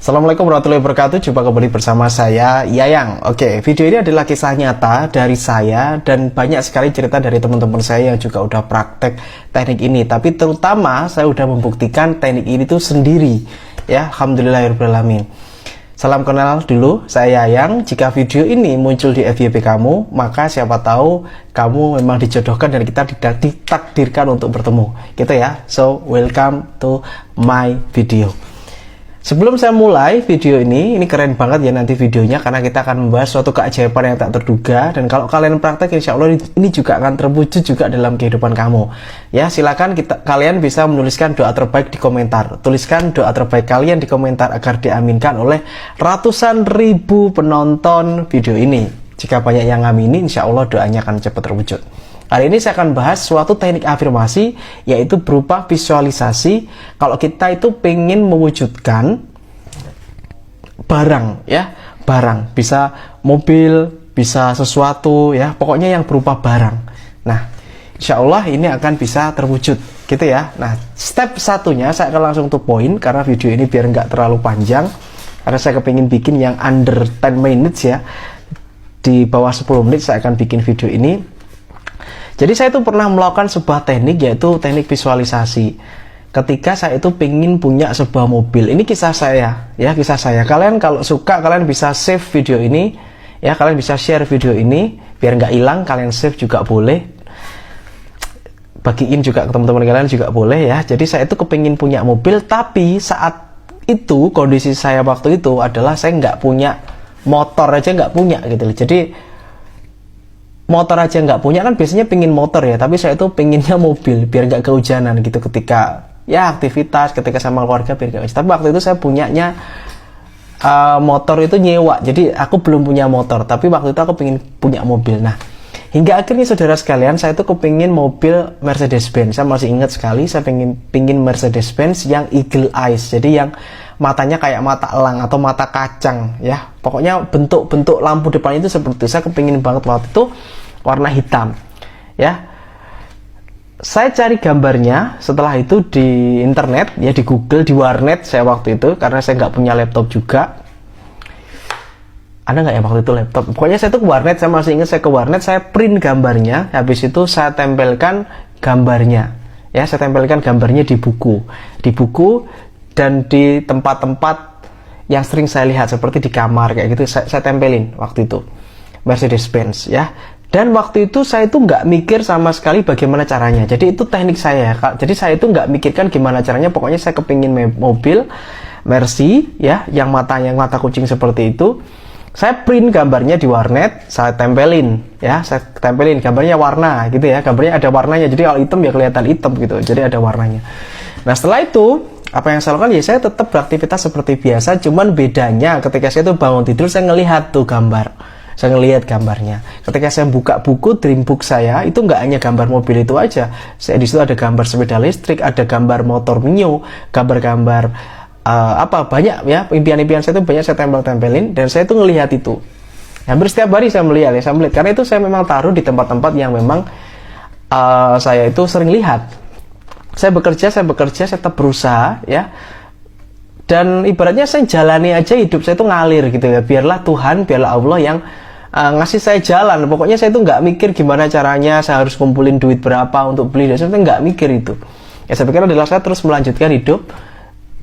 Assalamualaikum warahmatullahi wabarakatuh. Jumpa kembali bersama saya Yayang. Oke, video ini adalah kisah nyata dari saya dan banyak sekali cerita dari teman-teman saya yang juga udah praktek teknik ini. Tapi terutama saya udah membuktikan teknik ini tuh sendiri. Ya, alhamdulillahirobbilalamin. Salam kenal dulu, saya Yayang. Jika video ini muncul di FYP kamu, maka siapa tahu kamu memang dijodohkan dan kita ditakdirkan untuk bertemu. Gitu ya. So, welcome to my video. Sebelum saya mulai video ini keren banget ya nanti videonya, karena kita akan membahas suatu keajaiban yang tak terduga. Dan kalau kalian praktek, insya Allah ini juga akan terwujud juga dalam kehidupan kamu. Ya, silakan kalian bisa menuliskan doa terbaik di komentar. Tuliskan doa terbaik kalian di komentar agar diaminkan oleh ratusan ribu penonton video ini. Jika banyak yang ngamini, insya Allah doanya akan cepat terwujud. Hari ini saya akan bahas suatu teknik afirmasi, yaitu berupa visualisasi. Kalau kita itu pengen mewujudkan barang, ya, barang, bisa mobil, bisa sesuatu, ya, pokoknya yang berupa barang. Nah, insya Allah ini akan bisa terwujud, gitu ya. Nah, step satunya saya akan langsung to point, karena video ini biar nggak terlalu panjang, karena saya kepingin bikin yang under 10 minutes ya. Di bawah 10 menit saya akan bikin video ini. Jadi saya itu pernah melakukan sebuah teknik, yaitu teknik visualisasi. Ketika saya itu pengen punya sebuah mobil. Ini kisah saya, ya, kisah saya. Kalian kalau suka, kalian bisa save video ini, ya, kalian bisa share video ini biar nggak hilang. Kalian save juga boleh, bagiin juga ke teman-teman kalian juga boleh, ya. Jadi saya itu kepingin punya mobil, tapi saat itu kondisi saya waktu itu adalah saya nggak punya motor aja, nggak punya gitu. Jadi motor aja nggak punya, kan biasanya pingin motor ya, tapi saya itu pinginnya mobil biar nggak kehujanan gitu ketika ya aktivitas, ketika sama keluarga biar nggak. Tapi waktu itu saya punyanya motor itu nyewa, jadi aku belum punya motor, tapi waktu itu aku pingin punya mobil. Nah, hingga akhirnya saudara sekalian, saya itu kepingin mobil Mercedes-Benz. Saya masih ingat sekali, saya pingin Mercedes-Benz yang Eagle Eyes, jadi yang matanya kayak mata elang atau mata kacang, ya. Pokoknya bentuk lampu depan itu seperti itu. Saya kepingin banget waktu itu warna hitam, ya. Saya cari gambarnya setelah itu di internet, ya, di Google, di warnet saya waktu itu, karena saya nggak punya laptop juga. Ada nggak ya waktu itu laptop? Pokoknya saya tuh ke warnet, saya masih ingat saya ke warnet, saya print gambarnya, habis itu saya tempelkan gambarnya, ya, saya tempelkan gambarnya di buku dan di tempat-tempat yang sering saya lihat seperti di kamar kayak gitu, saya tempelin waktu itu Mercedes-Benz, ya. Dan waktu itu saya itu nggak mikir sama sekali bagaimana caranya. Jadi itu teknik saya. Jadi saya itu nggak mikirkan gimana caranya. Pokoknya saya kepingin mobil Mercy, ya, yang mata kucing seperti itu. Saya print gambarnya di warnet, saya tempelin, ya, saya tempelin gambarnya warna gitu ya. Gambarnya ada warnanya. Jadi kalau hitam ya kelihatan hitam gitu. Jadi ada warnanya. Nah, setelah itu apa yang saya lakukan, ya, saya tetap beraktivitas seperti biasa. Cuman bedanya ketika saya itu bangun tidur, saya ngelihat tuh gambar. Saya ngelihat gambarnya. Ketika saya buka buku Dreambook saya, itu nggak hanya gambar mobil itu aja. Di situ ada gambar sepeda listrik, ada gambar motor Mio, gambar-gambar banyak, ya. Impian-impian saya itu banyak saya tempel-tempelin, dan saya itu ngelihat itu. Hampir setiap hari saya melihat, ya, saya melihat. Karena itu saya memang taruh di tempat-tempat yang memang saya itu sering lihat. Saya bekerja, saya tetap berusaha, ya. Dan ibaratnya saya jalani aja hidup saya itu ngalir gitu ya. Biarlah Tuhan, biarlah Allah yang ngasih saya jalan. Pokoknya saya itu nggak mikir gimana caranya, saya harus kumpulin duit berapa untuk beli. Dan saya nggak mikir itu. Ya, saya pikir adalah saya terus melanjutkan hidup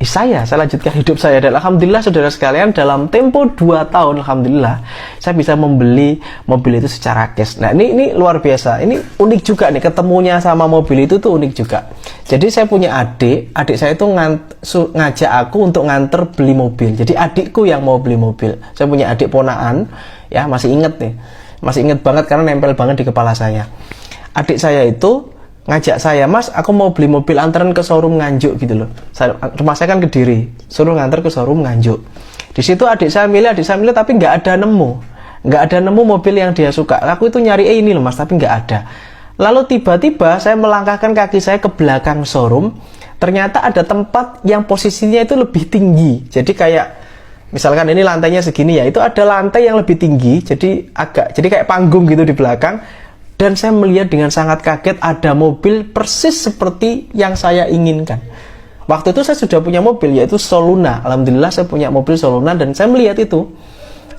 saya lanjutkan hidup saya. Dan alhamdulillah saudara sekalian, dalam tempo 2 tahun alhamdulillah saya bisa membeli mobil itu secara cash. Nah, ini luar biasa. Ini unik juga nih, ketemunya sama mobil itu tuh unik juga. Jadi saya punya adik saya itu ngajak aku untuk nganter beli mobil. Jadi adikku yang mau beli mobil. Saya punya adik ponaan, ya, masih inget nih. Masih inget banget karena nempel banget di kepala saya. Adik saya itu ngajak saya, "Mas, aku mau beli mobil, anterin ke showroom Nganjuk," gitu loh. Rumah saya kan Kediri, suruh nganter ke showroom Nganjuk. Di situ adik saya milih, tapi nggak ada nemu mobil yang dia suka. Aku itu nyari ini loh, Mas, tapi nggak ada. Lalu tiba-tiba saya melangkahkan kaki saya ke belakang showroom. Ternyata ada tempat yang posisinya itu lebih tinggi. Jadi kayak misalkan ini lantainya segini, ya, itu ada lantai yang lebih tinggi. Jadi kayak panggung gitu di belakang. Dan saya melihat dengan sangat kaget ada mobil persis seperti yang saya inginkan. Waktu itu saya sudah punya mobil, yaitu Soluna. Alhamdulillah saya punya mobil Soluna, dan saya melihat itu.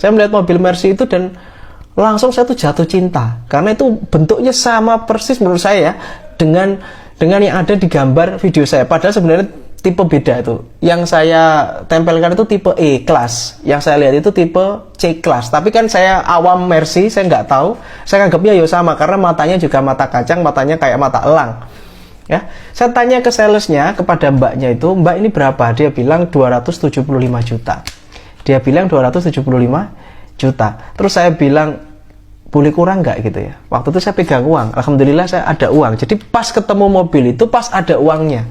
Saya melihat mobil Mercy itu dan langsung saya tuh jatuh cinta. Karena itu bentuknya sama persis menurut saya ya, dengan yang ada di gambar video saya. Padahal sebenarnya tipe beda itu. Yang saya tempelkan itu tipe E kelas. Yang saya lihat itu tipe C kelas. Tapi kan saya awam Mercy, saya nggak tahu. Saya anggapnya ya sama, karena matanya juga mata kacang, matanya kayak mata elang. Ya, saya tanya ke salesnya, kepada mbaknya itu, mbak ini berapa? Dia bilang 275 juta. Dia bilang 275 juta. Terus saya bilang, boleh kurang nggak gitu ya? Waktu itu saya pegang uang. Alhamdulillah saya ada uang. Jadi pas ketemu mobil itu, pas ada uangnya.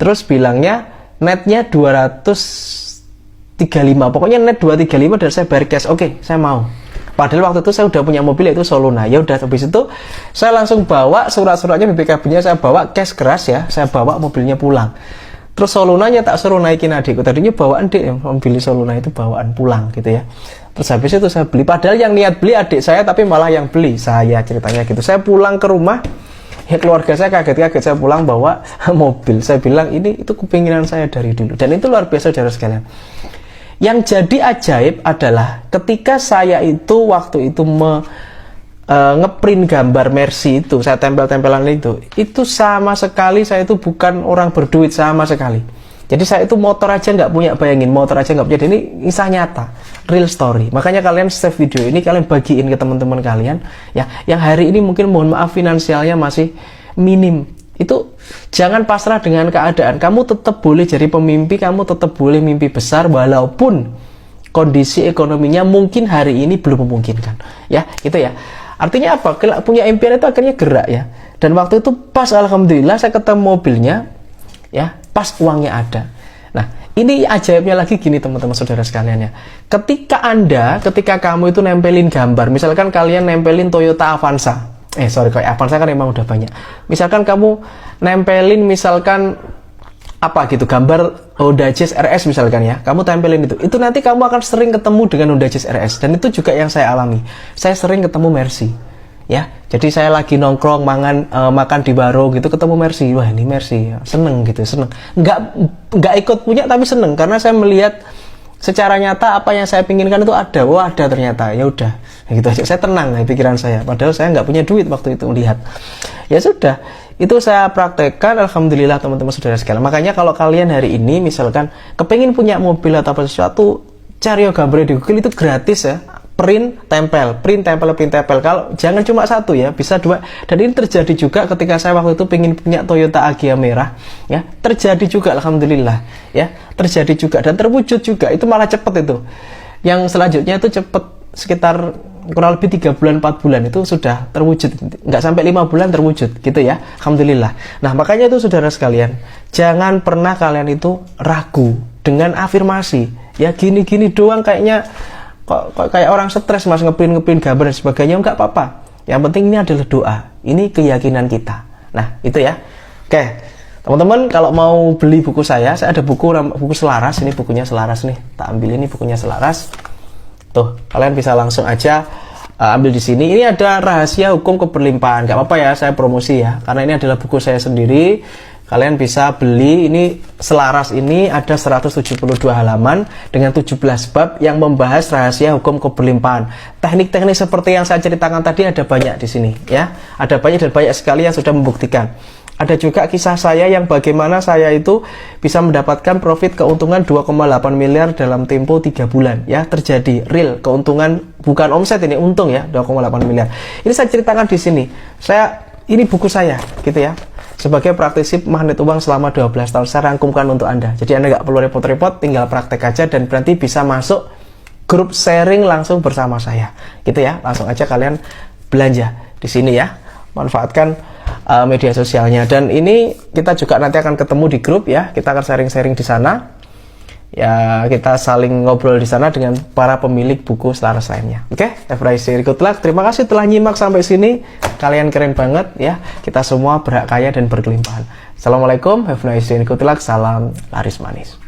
Terus bilangnya netnya 235, pokoknya net 235 dan saya bayar cash. Oke, saya mau. Padahal waktu itu saya udah punya mobil yaitu Soluna. Ya udah, habis itu saya langsung bawa surat-suratnya, BPKB-nya saya bawa cash keras ya, saya bawa mobilnya pulang. Terus Solunanya tak suruh naikin adikku. Tadinya bawaan adik, mobil Soluna itu bawaan pulang gitu ya. Terus habis itu saya beli, padahal yang niat beli adik saya, tapi malah yang beli saya, ceritanya gitu. Saya pulang ke rumah, ya keluarga saya kaget-kaget. Saya pulang bawa mobil. Saya bilang ini itu kepinginan saya dari dulu. Dan itu luar biasa saudara sekalian. Yang jadi ajaib adalah ketika saya itu waktu itu ngeprint gambar Mercy itu, saya tempel-tempelan itu sama sekali saya itu bukan orang berduit sama sekali. Jadi saya itu motor aja nggak punya, bayangin, motor aja nggak punya. Dan ini kisah nyata, real story. Makanya kalian save video ini, kalian bagiin ke teman-teman kalian ya, yang hari ini mungkin mohon maaf finansialnya masih minim. Itu jangan pasrah dengan keadaan. Kamu tetap boleh jadi pemimpi, kamu tetap boleh mimpi besar walaupun kondisi ekonominya mungkin hari ini belum memungkinkan. Ya, gitu ya. Artinya apa? Punya impian itu akhirnya gerak ya. Dan waktu itu pas alhamdulillah saya ketemu mobilnya, ya, pas uangnya ada. Nah, ini ajaibnya lagi gini teman-teman saudara sekalian ya. Ketika kamu itu nempelin gambar, misalkan kalian nempelin Toyota Avanza. Kayak Avanza kan emang udah banyak. Misalkan kamu nempelin misalkan apa gitu, gambar Honda Jazz RS misalkan ya, kamu tempelin itu nanti kamu akan sering ketemu dengan Honda Jazz RS. Dan itu juga yang saya alami. Saya sering ketemu Mercy. Ya, jadi saya lagi nongkrong makan di warung gitu, ketemu Mercy. Wah, ini Mercy, ya, seneng gitu, seneng. Nggak ikut punya tapi seneng karena saya melihat secara nyata apa yang saya pinginkan itu ada. Wah, ada ternyata. Ya udah, gitu aja. Saya tenang ya pikiran saya. Padahal saya nggak punya duit waktu itu melihat. Ya sudah, itu saya praktekkan. Alhamdulillah teman-teman saudara sekalian. Makanya kalau kalian hari ini misalkan kepengin punya mobil atau apa sesuatu, cari gambar di Google, itu gratis ya. Print, tempel. Kalau jangan cuma satu ya, bisa dua. Dan ini terjadi juga ketika saya waktu itu pengen punya Toyota Agya merah, ya, terjadi juga alhamdulillah, ya, terjadi juga dan terwujud juga. Itu malah cepet itu. Yang selanjutnya itu cepet, sekitar kurang lebih 3 bulan 4 bulan itu sudah terwujud, nggak sampai 5 bulan terwujud gitu ya, alhamdulillah. Nah makanya itu saudara sekalian, jangan pernah kalian itu ragu dengan afirmasi ya, gini-gini doang kayaknya kok kayak orang stres mas, ngeprint gambar dan sebagainya. Nggak apa-apa, yang penting ini adalah doa, ini keyakinan kita. Nah itu ya. Oke teman-teman, kalau mau beli buku saya ada buku Selaras. Ini bukunya Selaras nih, tak ambil, ini bukunya Selaras tuh, kalian bisa langsung aja ambil di sini. Ini ada Rahasia Hukum Keberlimpahan. Nggak apa-apa ya saya promosi ya, karena ini adalah buku saya sendiri. Kalian bisa beli ini. Selaras ini ada 172 halaman dengan 17 bab yang membahas rahasia hukum keberlimpahan. Teknik-teknik seperti yang saya ceritakan tadi ada banyak di sini ya. Ada banyak dan banyak sekali yang sudah membuktikan. Ada juga kisah saya yang bagaimana saya itu bisa mendapatkan profit keuntungan 2,8 miliar dalam tempo 3 bulan ya. Terjadi real keuntungan, bukan omset, ini untung ya, 2,8 miliar. Ini saya ceritakan di sini. Ini buku saya gitu ya. Sebagai praktisi magnet uang selama 12 tahun saya rangkumkan untuk Anda. Jadi Anda nggak perlu repot-repot, tinggal praktek aja dan berarti bisa masuk grup sharing langsung bersama saya. Gitu ya. Langsung aja kalian belanja di sini ya. Manfaatkan media sosialnya. Dan ini kita juga nanti akan ketemu di grup ya. Kita akan sharing-sharing di sana. Ya, kita saling ngobrol di sana dengan para pemilik buku Selaras lainnya. Oke, FYI good luck. Terima kasih telah nyimak sampai sini. Kalian keren banget ya. Kita semua berhak kaya dan berkelimpahan. Assalamualaikum, FYI good luck. Salam laris manis.